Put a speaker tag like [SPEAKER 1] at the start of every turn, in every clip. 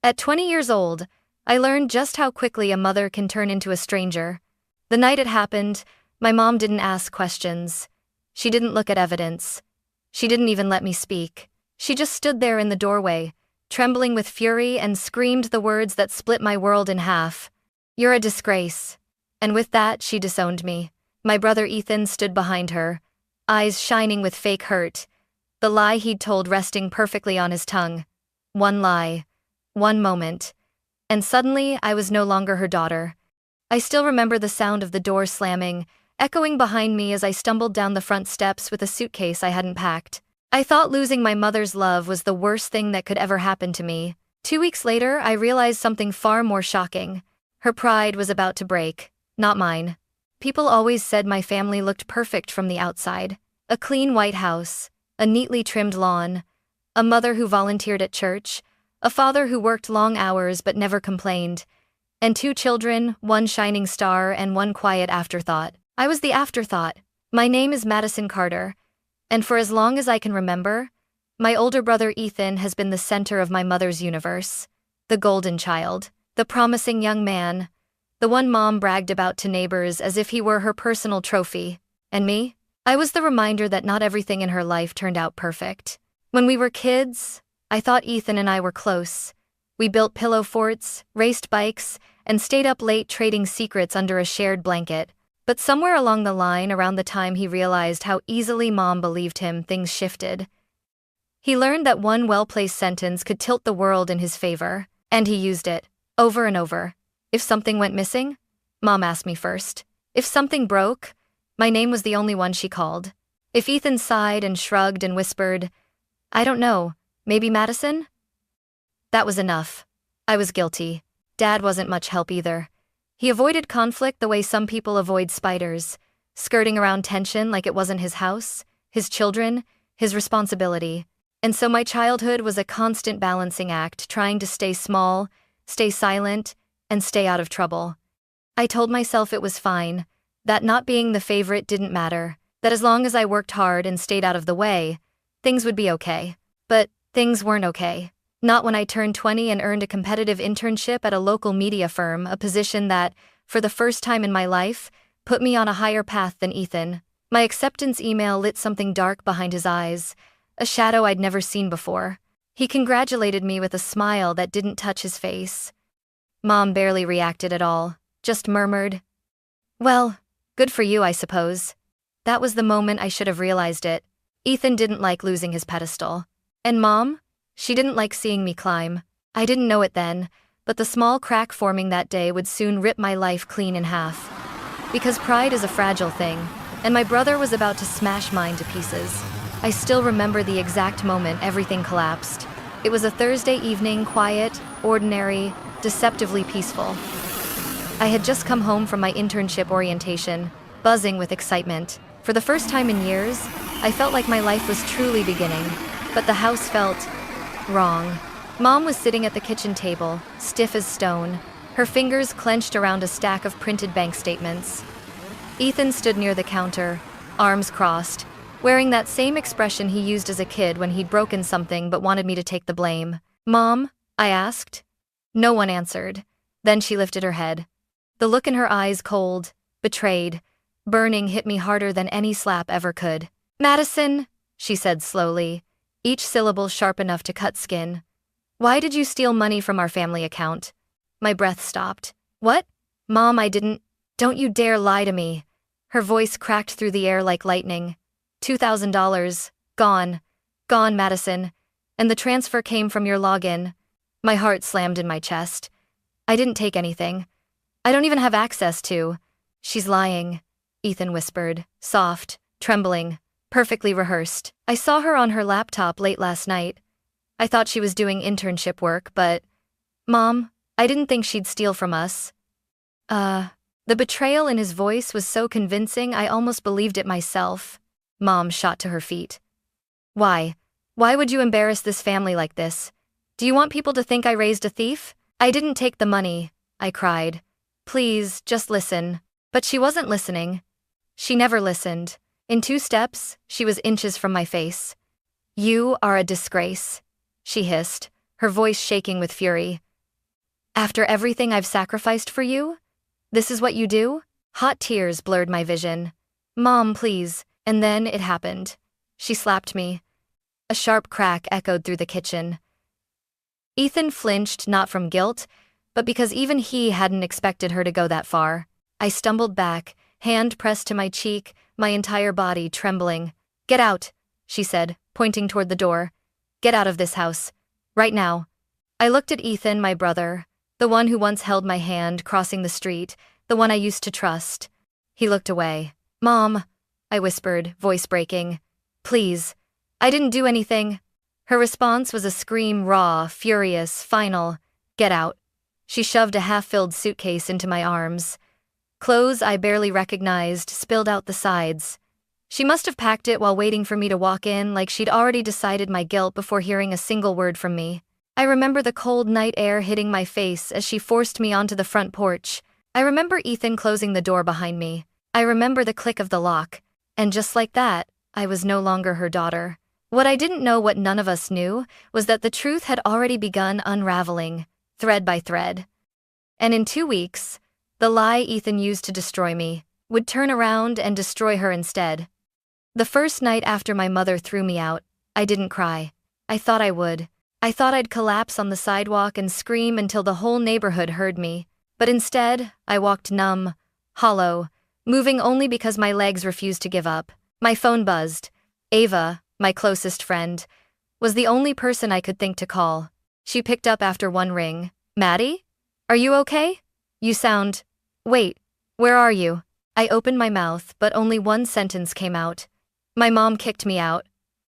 [SPEAKER 1] At 20 years old, I learned just how quickly a mother can turn into a stranger. The night it happened, my mom didn't ask questions. She didn't look at evidence. She didn't even let me speak. She just stood there in the doorway, trembling with fury, and screamed the words that split my world in half. "You're a disgrace." And with that, she disowned me. My brother Ethan stood behind her, eyes shining with fake hurt, the lie he'd told resting perfectly on his tongue. One lie, one moment, and suddenly I was no longer her daughter. I still remember the sound of the door slamming, echoing behind me as I stumbled down the front steps with a suitcase I hadn't packed. I thought losing my mother's love was the worst thing that could ever happen to me. 2 weeks later, I realized something far more shocking. Her pride was about to break, not mine. People always said my family looked perfect from the outside. A clean white house, a neatly trimmed lawn, a mother who volunteered at church, a father who worked long hours but never complained, and 2 children, one shining star and one quiet afterthought. I was the afterthought. My name is Madison Carter, and for as long as I can remember, my older brother Ethan has been the center of my mother's universe. The golden child, the promising young man, the one mom bragged about to neighbors as if he were her personal trophy. And me? I was the reminder that not everything in her life turned out perfect. When we were kids, I thought Ethan and I were close. We built pillow forts, raced bikes, and stayed up late trading secrets under a shared blanket. But somewhere along the line, around the time he realized how easily Mom believed him, things shifted. He learned that one well-placed sentence could tilt the world in his favor, and he used it, over and over. If something went missing, Mom asked me first. If something broke, my name was the only one she called. If Ethan sighed and shrugged and whispered, "I don't know, maybe Madison?" that was enough. I was guilty. Dad wasn't much help either. He avoided conflict the way some people avoid spiders, skirting around tension like it wasn't his house, his children, his responsibility. And so my childhood was a constant balancing act, trying to stay small, stay silent, and stay out of trouble. I told myself it was fine, that not being the favorite didn't matter, that as long as I worked hard and stayed out of the way, things would be okay. But things weren't okay. Not when I turned 20 and earned a competitive internship at a local media firm, a position that, for the first time in my life, put me on a higher path than Ethan. My acceptance email lit something dark behind his eyes, a shadow I'd never seen before. He congratulated me with a smile that didn't touch his face. Mom barely reacted at all, just murmured, "Well, good for you, I suppose." That was the moment I should have realized it. Ethan didn't like losing his pedestal. And Mom? She didn't like seeing me climb. I didn't know it then, but the small crack forming that day would soon rip my life clean in half. Because pride is a fragile thing, and my brother was about to smash mine to pieces. I still remember the exact moment everything collapsed. It was a Thursday evening, quiet, ordinary, deceptively peaceful. I had just come home from my internship orientation, buzzing with excitement. For the first time in years, I felt like my life was truly beginning, but the house felt wrong. Mom was sitting at the kitchen table, stiff as stone, her fingers clenched around a stack of printed bank statements. Ethan stood near the counter, arms crossed, wearing that same expression he used as a kid when he'd broken something but wanted me to take the blame. "Mom?" I asked. No one answered. Then she lifted her head. The look in her eyes, cold, betrayed, burning, hit me harder than any slap ever could. "Madison," she said slowly, each syllable sharp enough to cut skin. "Why did you steal money from our family account?" My breath stopped. "What? Mom, I didn't." "Don't you dare lie to me." Her voice cracked through the air like lightning. $2,000. Gone. Gone, Madison. And the transfer came from your login. My heart slammed in my chest. I didn't take anything. I don't even have access to. "She's lying," Ethan whispered, soft, trembling, perfectly rehearsed. "I saw her on her laptop late last night. I thought she was doing internship work, but... Mom, I didn't think she'd steal from us." The betrayal in his voice was so convincing I almost believed it myself. Mom shot to her feet. "Why? Why would you embarrass this family like this? Do you want people to think I raised a thief?" "I didn't take the money," I cried. "Please, just listen." But she wasn't listening. She never listened. In 2 steps, she was inches from my face. "You are a disgrace," she hissed, her voice shaking with fury. After everything I've sacrificed for you? This is what you do? Hot tears blurred my vision. Mom, please. And then it happened. She slapped me. A sharp crack echoed through the kitchen. Ethan flinched, not from guilt, but because even he hadn't expected her to go that far. I stumbled back, hand pressed to my cheek, my entire body trembling. Get out, she said, pointing toward the door. Get out of this house. Right now. I looked at Ethan, my brother, the one who once held my hand crossing the street, the one I used to trust. He looked away. Mom, I whispered, voice breaking. Please. I didn't do anything. Her response was a scream, raw, furious, final. Get out. She shoved a half-filled suitcase into my arms. Clothes I barely recognized spilled out the sides. She must have packed it while waiting for me to walk in, like she'd already decided my guilt before hearing a single word from me. I remember the cold night air hitting my face as she forced me onto the front porch. I remember Ethan closing the door behind me. I remember the click of the lock. And just like that, I was no longer her daughter. What I didn't know, what none of us knew, was that the truth had already begun unraveling, thread by thread. And in 2 weeks, the lie Ethan used to destroy me would turn around and destroy her instead. The first night after my mother threw me out, I didn't cry. I thought I would. I thought I'd collapse on the sidewalk and scream until the whole neighborhood heard me. But instead, I walked numb, hollow, moving only because my legs refused to give up. My phone buzzed. Ava, my closest friend, was the only person I could think to call. She picked up after one ring. Maddie? Are you okay? You sound… Wait, where are you? I opened my mouth, but only one sentence came out. My mom kicked me out.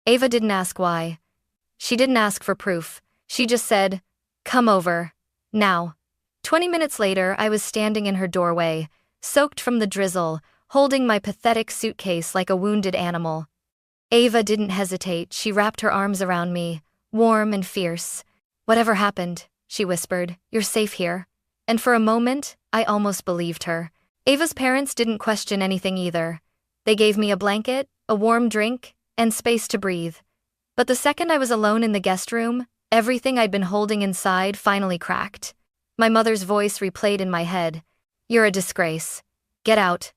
[SPEAKER 1] Ava didn't ask why. She didn't ask for proof. She just said, come over. Now. 20 minutes later, I was standing in her doorway, soaked from the drizzle, holding my pathetic suitcase like a wounded animal. Ava didn't hesitate. She wrapped her arms around me, warm and fierce. Whatever happened, she whispered, you're safe here. And for a moment, I almost believed her. Ava's parents didn't question anything either. They gave me a blanket, a warm drink, and space to breathe. But the second I was alone in the guest room, everything I'd been holding inside finally cracked. My mother's voice replayed in my head. You're a disgrace. Get out.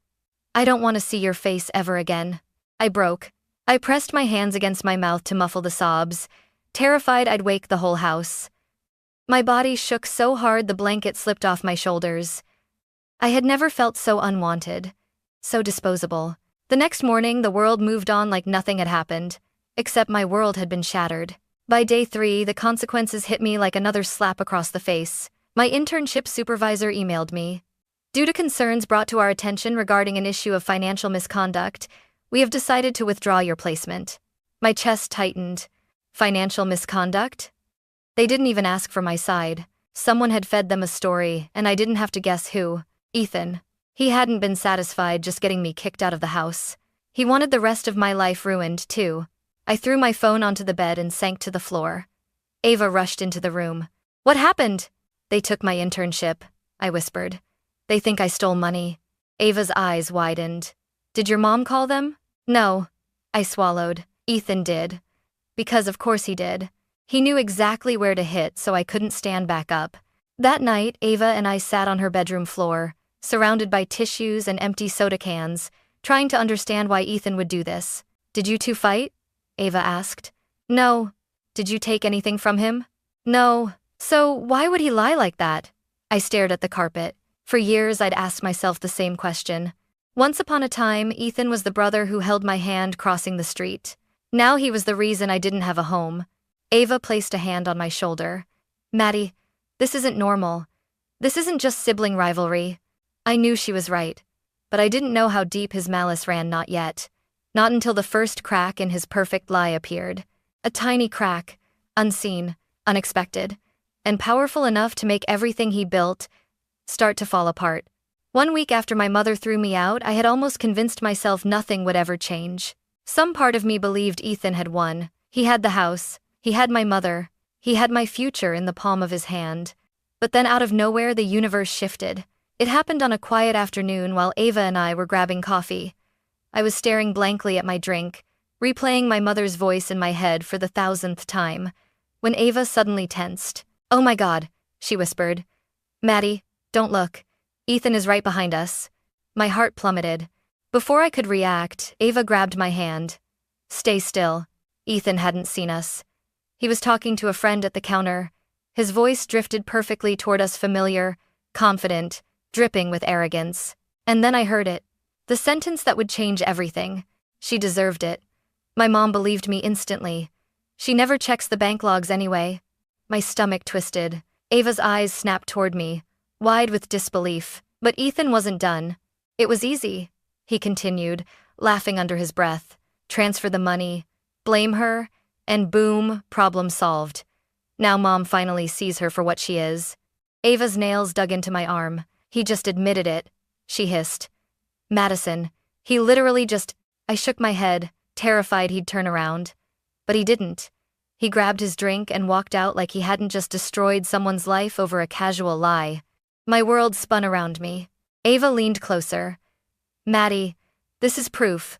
[SPEAKER 1] I don't want to see your face ever again. I broke. I pressed my hands against my mouth to muffle the sobs, terrified I'd wake the whole house. My body shook so hard the blanket slipped off my shoulders. I had never felt so unwanted, so disposable. The next morning, the world moved on like nothing had happened, except my world had been shattered. By day 3, the consequences hit me like another slap across the face. My internship supervisor emailed me. Due to concerns brought to our attention regarding an issue of financial misconduct, we have decided to withdraw your placement. My chest tightened. Financial misconduct? They didn't even ask for my side. Someone had fed them a story, and I didn't have to guess who. Ethan. He hadn't been satisfied just getting me kicked out of the house. He wanted the rest of my life ruined, too. I threw my phone onto the bed and sank to the floor. Ava rushed into the room. What happened? They took my internship, I whispered. They think I stole money. Ava's eyes widened. Did your mom call them? No. I swallowed. Ethan did. Because of course he did. He knew exactly where to hit, so I couldn't stand back up. That night, Ava and I sat on her bedroom floor, surrounded by tissues and empty soda cans, trying to understand why Ethan would do this. Did you two fight? Ava asked. No. Did you take anything from him? No. So why would he lie like that? I stared at the carpet. For years, I'd asked myself the same question. Once upon a time, Ethan was the brother who held my hand crossing the street. Now he was the reason I didn't have a home. Ava placed a hand on my shoulder. Maddie, this isn't normal. This isn't just sibling rivalry. I knew she was right, but I didn't know how deep his malice ran, not yet. Not until the first crack in his perfect lie appeared. A tiny crack, unseen, unexpected, and powerful enough to make everything he built start to fall apart. 1 week after my mother threw me out, I had almost convinced myself nothing would ever change. Some part of me believed Ethan had won. He had the house, he had my mother, he had my future in the palm of his hand. But then out of nowhere, the universe shifted. It happened on a quiet afternoon while Ava and I were grabbing coffee. I was staring blankly at my drink, replaying my mother's voice in my head for the 1000th time, when Ava suddenly tensed. Oh my God, she whispered. Maddie, don't look. Ethan is right behind us. My heart plummeted. Before I could react, Ava grabbed my hand. Stay still. Ethan hadn't seen us. He was talking to a friend at the counter. His voice drifted perfectly toward us, familiar, confident, dripping with arrogance. And then I heard it. The sentence that would change everything. She deserved it. My mom believed me instantly. She never checks the bank logs anyway. My stomach twisted. Ava's eyes snapped toward me, wide with disbelief. But Ethan wasn't done. It was easy, he continued, laughing under his breath. Transfer the money, blame her, and boom, problem solved. Now Mom finally sees her for what she is. Ava's nails dug into my arm. He just admitted it, she hissed. Madison, he literally just... I shook my head, terrified he'd turn around. But he didn't. He grabbed his drink and walked out like he hadn't just destroyed someone's life over a casual lie. My world spun around me. Ava leaned closer. Maddie, this is proof.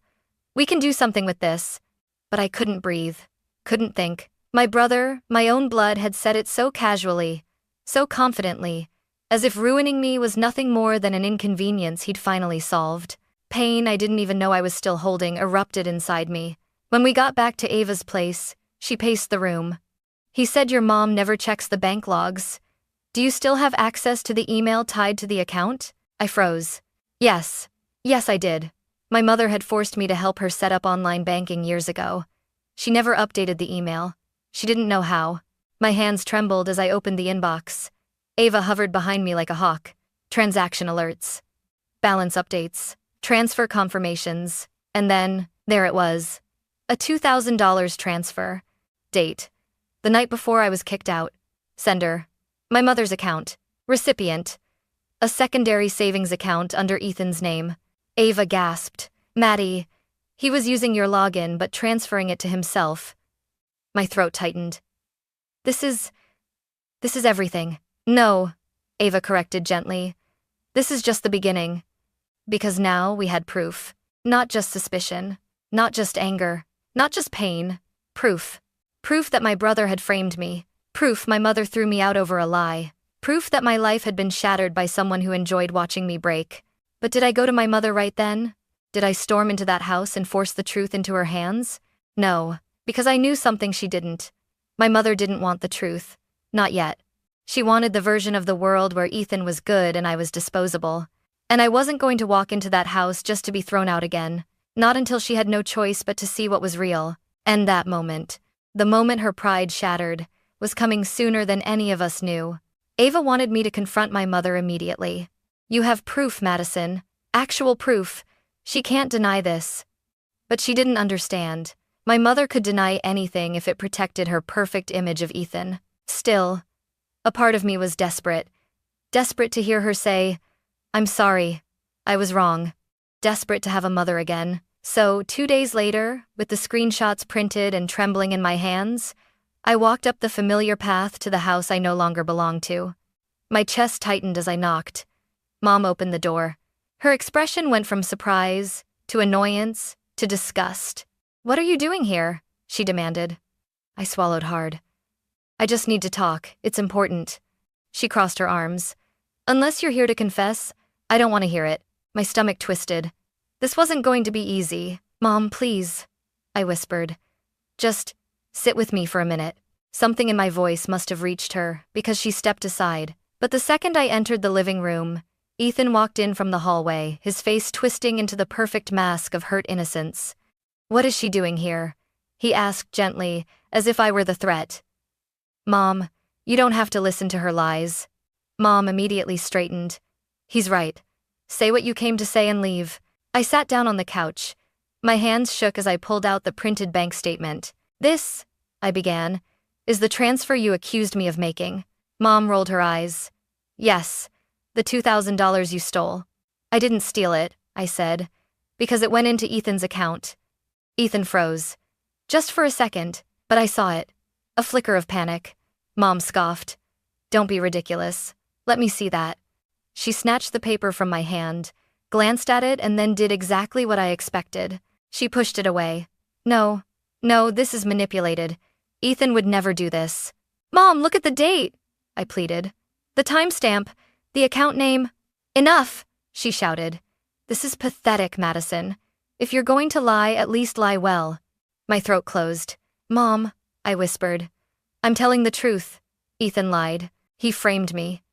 [SPEAKER 1] We can do something with this. But I couldn't breathe. Couldn't think. My brother, my own blood, had said it so casually, so confidently, as if ruining me was nothing more than an inconvenience he'd finally solved. Pain I didn't even know I was still holding erupted inside me. When we got back to Ava's place, she paced the room. He said your mom never checks the bank logs. Do you still have access to the email tied to the account? I froze. Yes. Yes, I did. My mother had forced me to help her set up online banking years ago. She never updated the email. She didn't know how. My hands trembled as I opened the inbox. Ava hovered behind me like a hawk. Transaction alerts. Balance updates. Transfer confirmations. And then, there it was. A $2,000 transfer. Date. The night before I was kicked out. Sender. My mother's account. Recipient. A secondary savings account under Ethan's name. Ava gasped. Maddie, he was using your login but transferring it to himself. My throat tightened. This is everything. No, Ava corrected gently. This is just the beginning. Because now we had proof. Not just suspicion. Not just anger. Not just pain. Proof. Proof that my brother had framed me. Proof my mother threw me out over a lie. Proof that my life had been shattered by someone who enjoyed watching me break. But did I go to my mother right then? Did I storm into that house and force the truth into her hands? No, because I knew something she didn't. My mother didn't want the truth. Not yet. She wanted the version of the world where Ethan was good and I was disposable. And I wasn't going to walk into that house just to be thrown out again. Not until she had no choice but to see what was real. And that moment, the moment her pride shattered, was coming sooner than any of us knew. Ava wanted me to confront my mother immediately. You have proof, Madison. Actual proof. She can't deny this. But she didn't understand. My mother could deny anything if it protected her perfect image of Ethan. Still, a part of me was desperate. Desperate to hear her say, I'm sorry. I was wrong. Desperate to have a mother again. So, 2 days later, with the screenshots printed and trembling in my hands, I walked up the familiar path to the house I no longer belonged to. My chest tightened as I knocked. Mom opened the door. Her expression went from surprise, to annoyance, to disgust. What are you doing here? She demanded. I swallowed hard. I just need to talk. It's important. She crossed her arms. Unless you're here to confess, I don't want to hear it. My stomach twisted. This wasn't going to be easy. Mom, please, I whispered. Just sit with me for a minute. Something in my voice must have reached her, because she stepped aside. But the second I entered the living room, Ethan walked in from the hallway, his face twisting into the perfect mask of hurt innocence. What is she doing here? He asked gently, as if I were the threat. Mom, you don't have to listen to her lies. Mom immediately straightened. He's right. Say what you came to say and leave. I sat down on the couch. My hands shook as I pulled out the printed bank statement. This, I began, is the transfer you accused me of making. Mom rolled her eyes. Yes, the $2,000 you stole. I didn't steal it, I said, because it went into Ethan's account. Ethan froze. Just for a second, but I saw it. A flicker of panic. Mom scoffed. Don't be ridiculous. Let me see that. She snatched the paper from my hand, glanced at it, and then did exactly what I expected. She pushed it away. No, this is manipulated. Ethan would never do this. Mom, look at the date, I pleaded. The timestamp. The account name? Enough, she shouted. This is pathetic, Madison. If you're going to lie, at least lie well. My throat closed. Mom, I whispered. I'm telling the truth. Ethan lied. He framed me.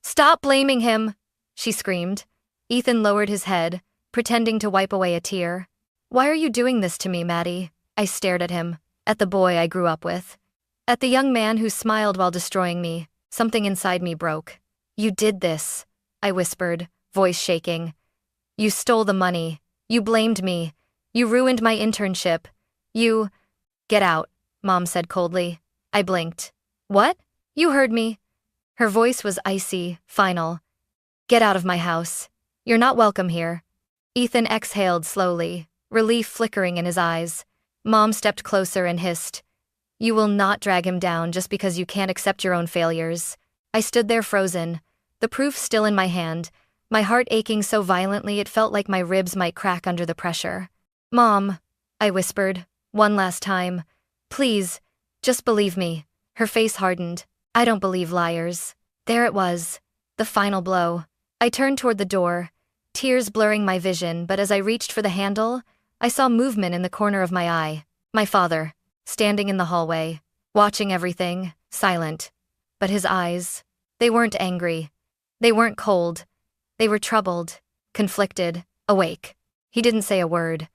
[SPEAKER 1] Stop blaming him, she screamed. Ethan lowered his head, pretending to wipe away a tear. Why are you doing this to me, Maddie? I stared at him, at the boy I grew up with. At the young man who smiled while destroying me. Something inside me broke. You did this, I whispered, voice shaking. You stole the money. You blamed me. You ruined my internship. You— Get out, Mom said coldly. I blinked. What? You heard me. Her voice was icy, final. Get out of my house. You're not welcome here. Ethan exhaled slowly, relief flickering in his eyes. Mom stepped closer and hissed. You will not drag him down just because you can't accept your own failures. I stood there frozen, the proof still in my hand, my heart aching so violently it felt like my ribs might crack under the pressure. Mom, I whispered, one last time. Please, just believe me. Her face hardened. I don't believe liars. There it was. The final blow. I turned toward the door, tears blurring my vision, but as I reached for the handle, I saw movement in the corner of my eye. My father, standing in the hallway, watching everything, silent. But his eyes, they weren't angry. They weren't cold. They were troubled, conflicted, awake. He didn't say a word.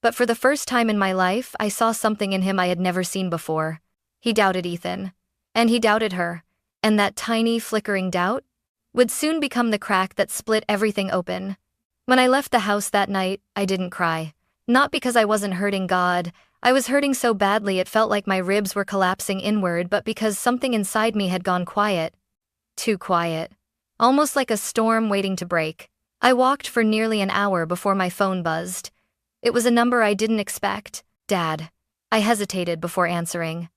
[SPEAKER 1] But for the first time in my life, I saw something in him I had never seen before. He doubted Ethan. And he doubted her. And that tiny, flickering doubt would soon become the crack that split everything open. When I left the house that night, I didn't cry. Not because I wasn't hurting God. I was hurting so badly it felt like my ribs were collapsing inward, but because something inside me had gone quiet. Too quiet. Almost like a storm waiting to break. I walked for nearly an hour before my phone buzzed. It was a number I didn't expect. Dad. I hesitated before answering.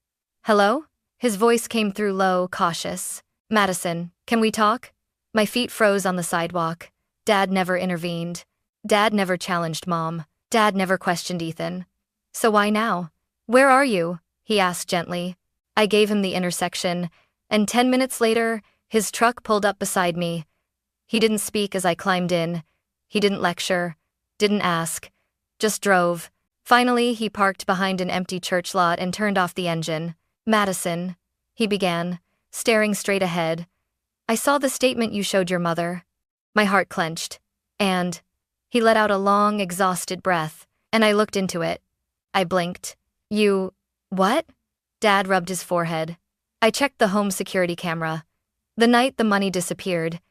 [SPEAKER 1] Hello? His voice came through low, cautious. Madison, can we talk? My feet froze on the sidewalk. Dad never intervened. Dad never challenged Mom. Dad never questioned Ethan. So why now? Where are you? He asked gently. I gave him the intersection, and 10 minutes later, his truck pulled up beside me. He didn't speak as I climbed in. He didn't lecture, didn't ask, just drove. Finally, he parked behind an empty church lot and turned off the engine. Madison, he began, staring straight ahead. I saw the statement you showed your mother. My heart clenched. And he let out a long, exhausted breath, and I looked into it. I blinked. You— What? Dad rubbed his forehead. I checked the home security camera. The night the money disappeared,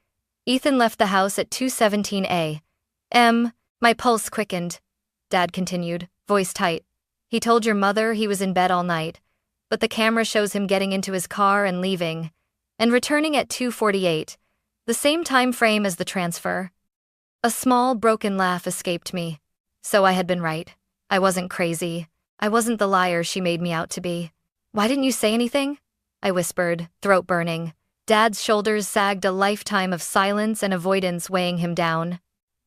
[SPEAKER 1] Ethan left the house at 2:17 a.m. My pulse quickened. Dad continued, voice tight. He told your mother he was in bed all night, but the camera shows him getting into his car and leaving, and returning at 2:48, the same time frame as the transfer. A small, broken laugh escaped me. So I had been right. I wasn't crazy. I wasn't the liar she made me out to be. Why didn't you say anything? I whispered, throat burning. Dad's shoulders sagged, a lifetime of silence and avoidance weighing him down.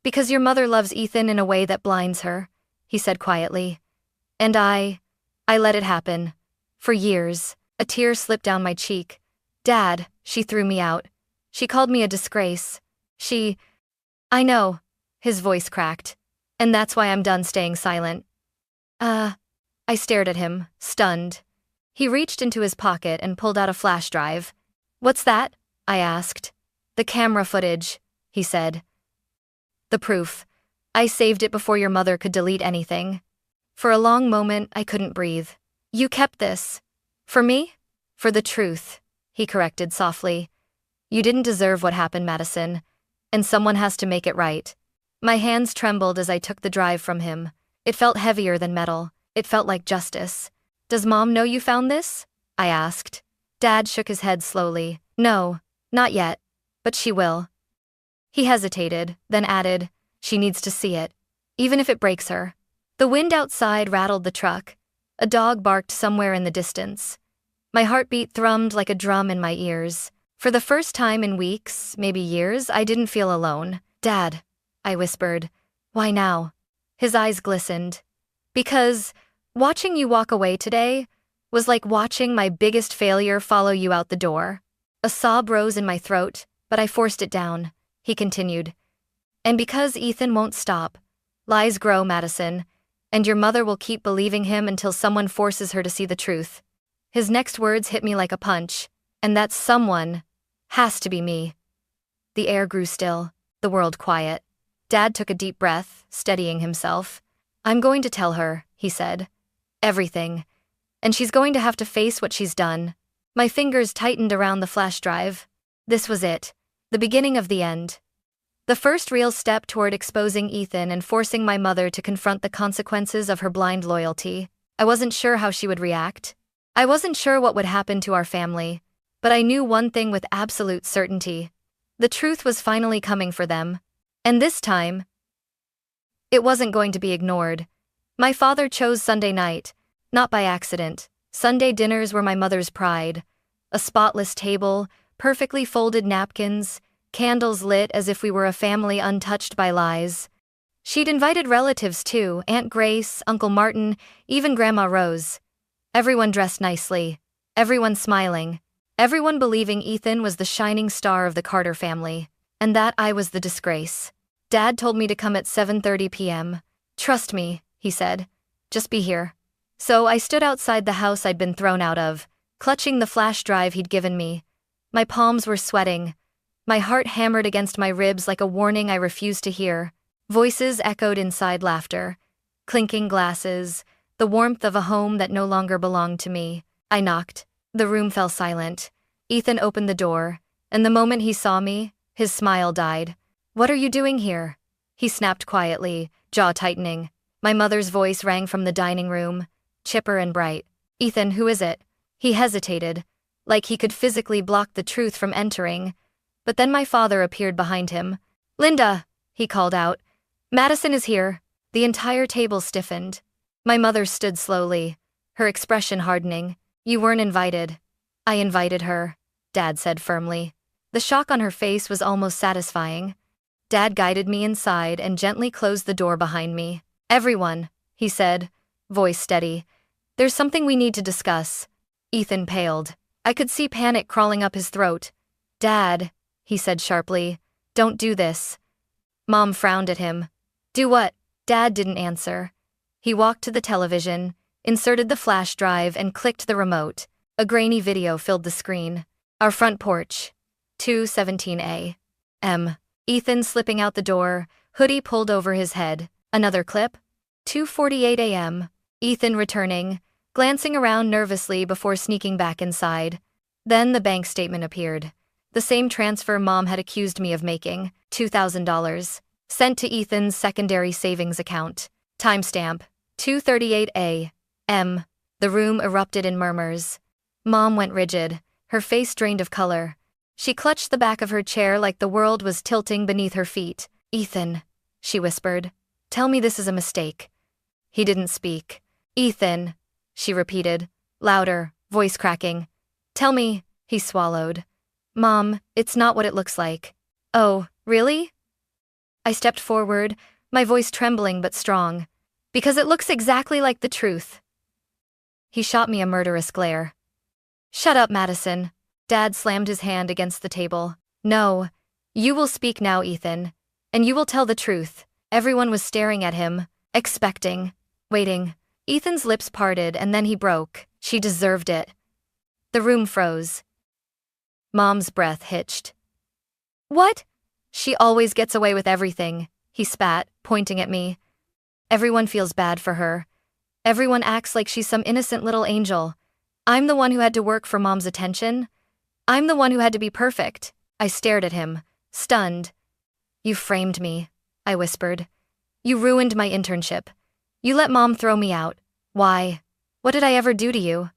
[SPEAKER 1] Because your mother loves Ethan in a way that blinds her, he said quietly. And I let it happen. For years, a tear slipped down my cheek. Dad, she threw me out. She called me a disgrace. I know. His voice cracked. And that's why I'm done staying silent. I stared at him, stunned. He reached into his pocket and pulled out a flash drive. What's that? I asked. The camera footage, he said. The proof. I saved it before your mother could delete anything. For a long moment, I couldn't breathe. You kept this. For me? For the truth, he corrected softly. You didn't deserve what happened, Madison, and someone has to make it right. My hands trembled as I took the drive from him. It felt heavier than metal. It felt like justice. Does Mom know you found this? I asked. Dad shook his head slowly. No, not yet, but she will. He hesitated, then added, she needs to see it, even if it breaks her. The wind outside rattled the truck. A dog barked somewhere in the distance. My heartbeat thrummed like a drum in my ears. For the first time in weeks, maybe years, I didn't feel alone. Dad, I whispered. Why now? His eyes glistened. Because watching you walk away today was like watching my biggest failure follow you out the door. A sob rose in my throat, but I forced it down," he continued. "And because Ethan won't stop, lies grow, Madison, and your mother will keep believing him until someone forces her to see the truth." His next words hit me like a punch, and that someone has to be me. The air grew still, the world quiet. Dad took a deep breath, steadying himself. "I'm going to tell her," he said. "Everything. And she's going to have to face what she's done." My fingers tightened around the flash drive. This was it. The beginning of the end. The first real step toward exposing Ethan and forcing my mother to confront the consequences of her blind loyalty. I wasn't sure how she would react. I wasn't sure what would happen to our family. But I knew one thing with absolute certainty. The truth was finally coming for them. And this time, it wasn't going to be ignored. My father chose Sunday night, not by accident. Sunday dinners were my mother's pride. A spotless table, perfectly folded napkins, candles lit as if we were a family untouched by lies. She'd invited relatives too, Aunt Grace, Uncle Martin, even Grandma Rose. Everyone dressed nicely. Everyone smiling. Everyone believing Ethan was the shining star of the Carter family, and that I was the disgrace. Dad told me to come at 7:30 p.m. "Trust me," he said. "Just be here." So I stood outside the house I'd been thrown out of, clutching the flash drive he'd given me. My palms were sweating. My heart hammered against my ribs like a warning I refused to hear. Voices echoed inside laughter. Clinking glasses. The warmth of a home that no longer belonged to me. I knocked. The room fell silent. Ethan opened the door, and the moment he saw me, his smile died. "What are you doing here?" he snapped quietly, jaw tightening. My mother's voice rang from the dining room, chipper and bright. "Ethan, who is it?" He hesitated, like he could physically block the truth from entering. But then my father appeared behind him. "Linda," he called out. "Madison is here." The entire table stiffened. My mother stood slowly, her expression hardening. "You weren't invited." "I invited her," Dad said firmly. The shock on her face was almost satisfying. Dad guided me inside and gently closed the door behind me. "Everyone," he said, voice steady. "There's something we need to discuss." Ethan paled. I could see panic crawling up his throat. "Dad," he said sharply, "don't do this." Mom frowned at him. "Do what?" Dad didn't answer. He walked to the television, inserted the flash drive and clicked the remote. A grainy video filled the screen. Our front porch. 2:17 a.m. Ethan slipping out the door, hoodie pulled over his head. Another clip. 2:48 a.m. Ethan returning, glancing around nervously before sneaking back inside. Then the bank statement appeared. The same transfer Mom had accused me of making, $2,000, sent to Ethan's secondary savings account. Timestamp, 2:38 a.m. The room erupted in murmurs. Mom went rigid, her face drained of color. She clutched the back of her chair like the world was tilting beneath her feet. "Ethan," she whispered, "tell me this is a mistake." He didn't speak. "Ethan," she repeated, louder, voice cracking. "Tell me," he swallowed. "Mom, it's not what it looks like." "Oh, really?" I stepped forward, my voice trembling but strong. "Because it looks exactly like the truth." He shot me a murderous glare. "Shut up, Madison." Dad slammed his hand against the table. "No. You will speak now, Ethan. And you will tell the truth." Everyone was staring at him, expecting, waiting. Ethan's lips parted and then he broke. "She deserved it." The room froze. Mom's breath hitched. "What?" "She always gets away with everything," he spat, pointing at me. "Everyone feels bad for her. Everyone acts like she's some innocent little angel. I'm the one who had to work for Mom's attention. I'm the one who had to be perfect." I stared at him, stunned. "You framed me," I whispered. "You ruined my internship. You let Mom throw me out. Why? What did I ever do to you?"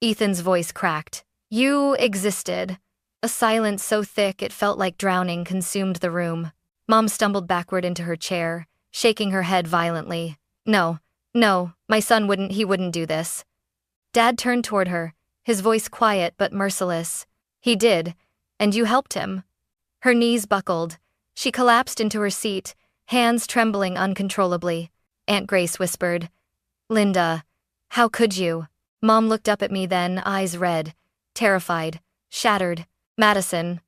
[SPEAKER 1] Ethan's voice cracked. "You existed." A silence so thick it felt like drowning consumed the room. Mom stumbled backward into her chair, shaking her head violently. No, my son he wouldn't do this." Dad turned toward her, his voice quiet but merciless. "He did, and you helped him." Her knees buckled. She collapsed into her seat, hands trembling uncontrollably. Aunt Grace whispered, "Linda, how could you?" Mom looked up at me then, eyes red, terrified, shattered. "Madison."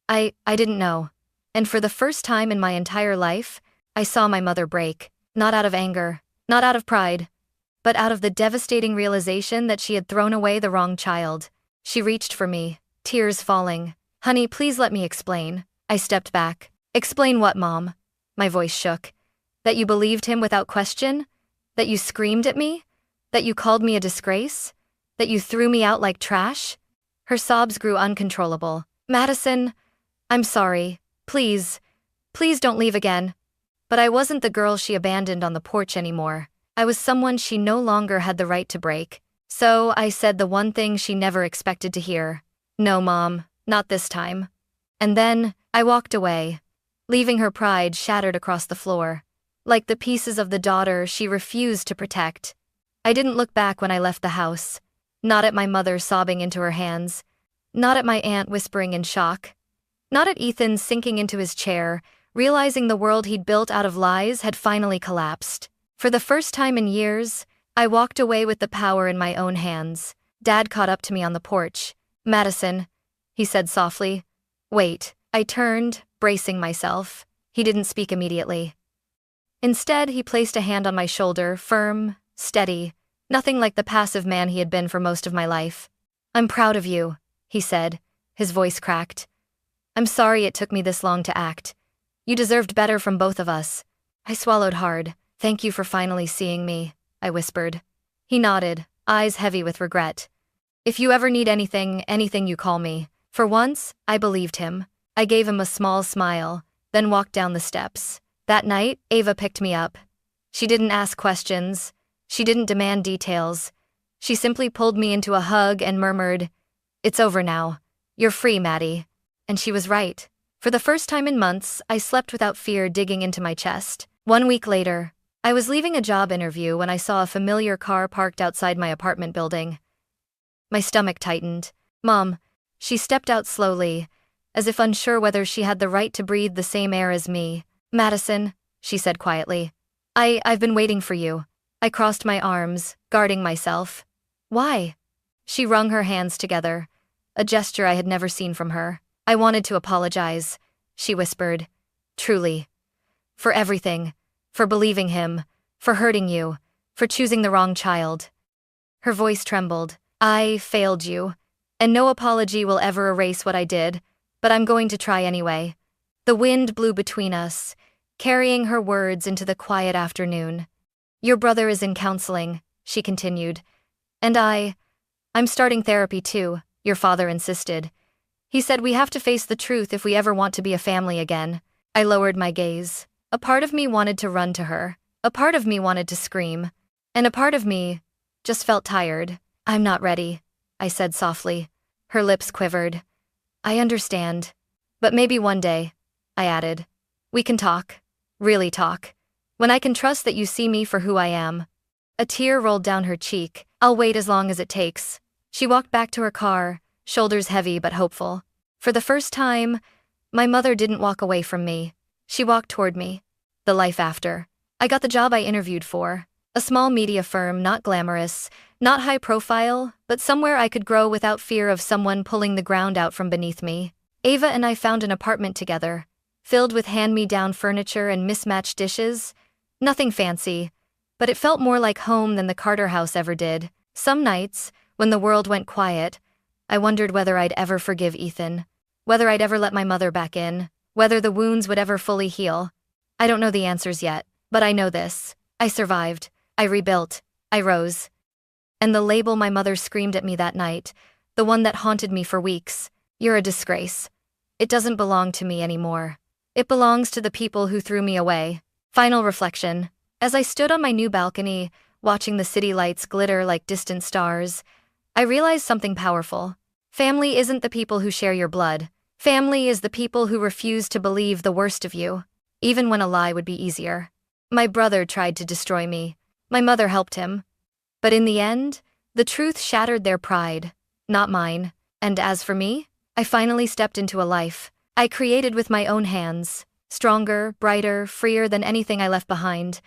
[SPEAKER 1] I didn't know. And for the first time in my entire life, I saw my mother break. Not out of anger, not out of pride, but out of the devastating realization that she had thrown away the wrong child. She reached for me, tears falling. Honey, please let me explain. I stepped back. Explain what, Mom? My voice shook. That you believed him without question? That you screamed at me? That you called me a disgrace? That you threw me out like trash? Her sobs grew uncontrollable. Madison, I'm sorry. Please, please don't leave again. But I wasn't the girl she abandoned on the porch anymore. I was someone she no longer had the right to break. So I said the one thing she never expected to hear. No, Mom, not this time. And then I walked away, leaving her pride shattered across the floor. Like the pieces of the daughter she refused to protect. I didn't look back when I left the house. Not at my mother sobbing into her hands. Not at my aunt whispering in shock. Not at Ethan sinking into his chair, realizing the world he'd built out of lies had finally collapsed. For the first time in years, I walked away with the power in my own hands. Dad caught up to me on the porch. Madison, he said softly. Wait. I turned, bracing myself. He didn't speak immediately. Instead, he placed a hand on my shoulder, firm, steady, nothing like the passive man he had been for most of my life. I'm proud of you, he said, his voice cracked. I'm sorry it took me this long to act. You deserved better from both of us. I swallowed hard. Thank you for finally seeing me, I whispered. He nodded, eyes heavy with regret. If you ever need anything you call me. For once, I believed him. I gave him a small smile, then walked down the steps. That night, Ava picked me up. She didn't ask questions. She didn't demand details. She simply pulled me into a hug and murmured, It's over now. You're free, Maddie. And she was right. For the first time in months, I slept without fear digging into my chest. 1 week later, I was leaving a job interview when I saw a familiar car parked outside my apartment building. My stomach tightened. Mom, she stepped out slowly, as if unsure whether she had the right to breathe the same air as me. Madison, she said quietly. I've been waiting for you. I crossed my arms, guarding myself. Why? She wrung her hands together, a gesture I had never seen from her. I wanted to apologize, she whispered. Truly. For everything. For believing him. For hurting you. For choosing the wrong child. Her voice trembled. I failed you. And no apology will ever erase what I did, but I'm going to try anyway. The wind blew between us, carrying her words into the quiet afternoon. Your brother is in counseling, she continued. And I'm starting therapy too, your father insisted. He said we have to face the truth if we ever want to be a family again. I lowered my gaze. A part of me wanted to run to her. A part of me wanted to scream. And a part of me just felt tired. I'm not ready, I said softly. Her lips quivered. I understand. But maybe one day, I added. We can talk. Really talk. When I can trust that you see me for who I am. A tear rolled down her cheek. I'll wait as long as it takes. She walked back to her car, shoulders heavy but hopeful. For the first time, my mother didn't walk away from me. She walked toward me. The life after. I got the job I interviewed for. A small media firm, not glamorous, not high profile, but somewhere I could grow without fear of someone pulling the ground out from beneath me. Ava and I found an apartment together, filled with hand-me-down furniture and mismatched dishes. Nothing fancy, but it felt more like home than the Carter house ever did. Some nights, when the world went quiet, I wondered whether I'd ever forgive Ethan, whether I'd ever let my mother back in, whether the wounds would ever fully heal. I don't know the answers yet, but I know this. I survived. I rebuilt. I rose. And the label my mother screamed at me that night, the one that haunted me for weeks, you're a disgrace. It doesn't belong to me anymore. It belongs to the people who threw me away. Final reflection. As I stood on my new balcony, watching the city lights glitter like distant stars, I realized something powerful. Family isn't the people who share your blood. Family is the people who refuse to believe the worst of you, even when a lie would be easier. My brother tried to destroy me. My mother helped him. But in the end, the truth shattered their pride, not mine. And as for me, I finally stepped into a life I created with my own hands, stronger, brighter, freer than anything I left behind.